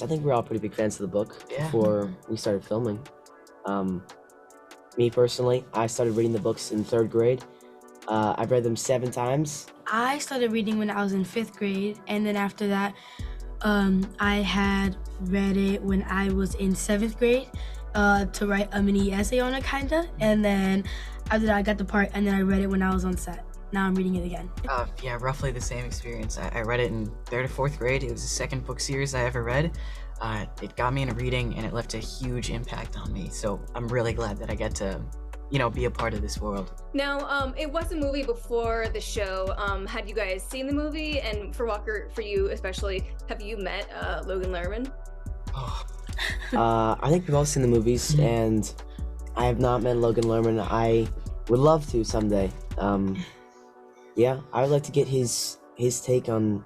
I think we're all pretty big fans of the book Yeah. before we started filming. Me personally, I started reading the books in 3rd grade. I've read them 7 times. I started reading when I was in 5th grade, and then after that, I had read it when I was in 7th grade to write a mini essay on it, kinda. And then after that, I got the part, and then I read it when I was on set. Now I'm reading it again. Yeah, roughly the same experience. I read it in 3rd or 4th grade. It was the 2nd book series I ever read. It got me into reading, and it left a huge impact on me. So I'm really glad that I get to, be a part of this world. Now, it was a movie before the show. Had you guys seen the movie? And for Walker, for you especially, have you met Logan Lerman? Oh. I think we've all seen the movies, and I have not met Logan Lerman. I would love to someday. Yeah, I would like to get his take on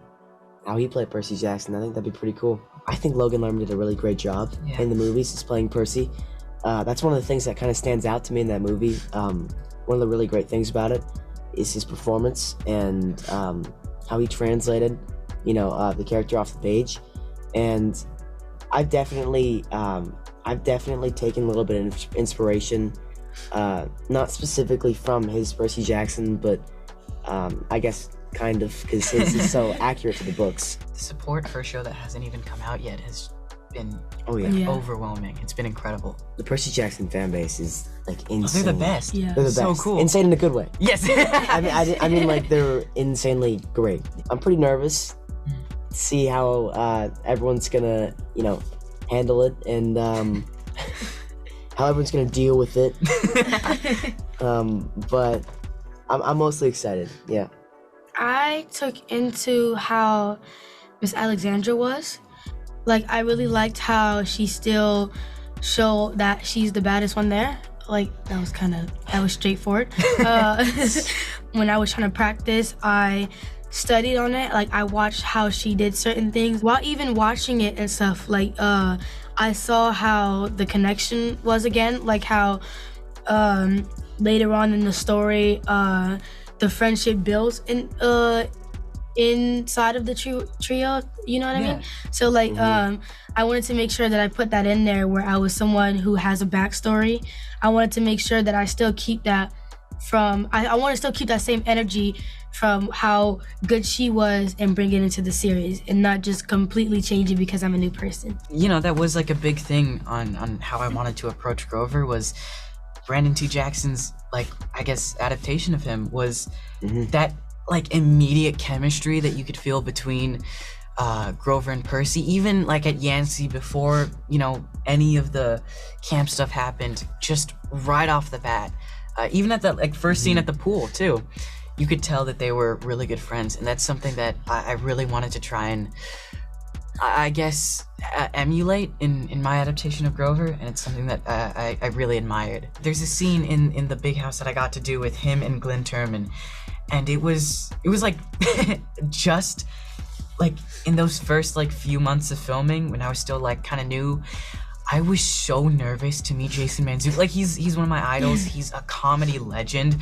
how he played Percy Jackson. I think that'd be pretty cool. I think Logan Lerman did a really great job in the movies. He's playing Percy. That's one of the things that kind of stands out to me in that movie. One of the really great things about it is his performance and how he translated, the character off the page. And I've definitely taken a little bit of inspiration, not specifically from his Percy Jackson, but I guess kind of, because his is so accurate to the books. The support for a show that hasn't even come out yet has been overwhelming. It's been incredible. The Percy Jackson fan base is insane. Oh, they're the best. Yeah. They're the best. So cool. Insane in a good way. Yes. I mean, they're insanely great. I'm pretty nervous to see how everyone's gonna, handle it, and how everyone's gonna deal with it. But I'm mostly excited. Yeah. I took into how Miss Alexandra was. I really liked how she still showed that she's the baddest one there. That was straightforward. When I was trying to practice, I studied on it. I watched how she did certain things. While even watching it and stuff, I saw how the connection was again, how later on in the story, the friendship builds inside of the trio, you know what I mean? So I wanted to make sure that I put that in there where I was someone who has a backstory. I wanted to make sure that I still keep that I want to still keep that same energy from how good she was and bring it into the series, and not just completely change it because I'm a new person. That was a big thing on how I wanted to approach Grover, was Brandon T. Jackson's adaptation of him was that immediate chemistry that you could feel between Grover and Percy, even at Yancey, before any of the camp stuff happened, just right off the bat. Even at that first scene at the pool too, you could tell that they were really good friends, and that's something that I really wanted to try and emulate in my adaptation of Grover, and it's something that I really admired. There's a scene in the big house that I got to do with him and Glenn Turman, and it was just in those first few months of filming, when I was still kind of new, I was so nervous to meet Jason Manzukis. He's one of my idols. He's a comedy legend.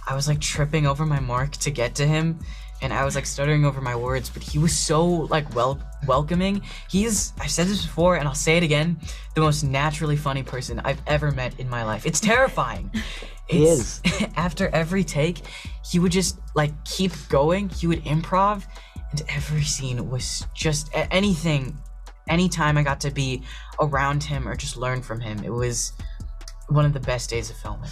I was tripping over my mark to get to him, and I was stuttering over my words, but he was so welcoming. I've said this before and I'll say it again, the most naturally funny person I've ever met in my life. It's terrifying. He is. After every take, he would just keep going. He would improv, and every scene was just anytime I got to be around him or just learn from him, it was one of the best days of filming.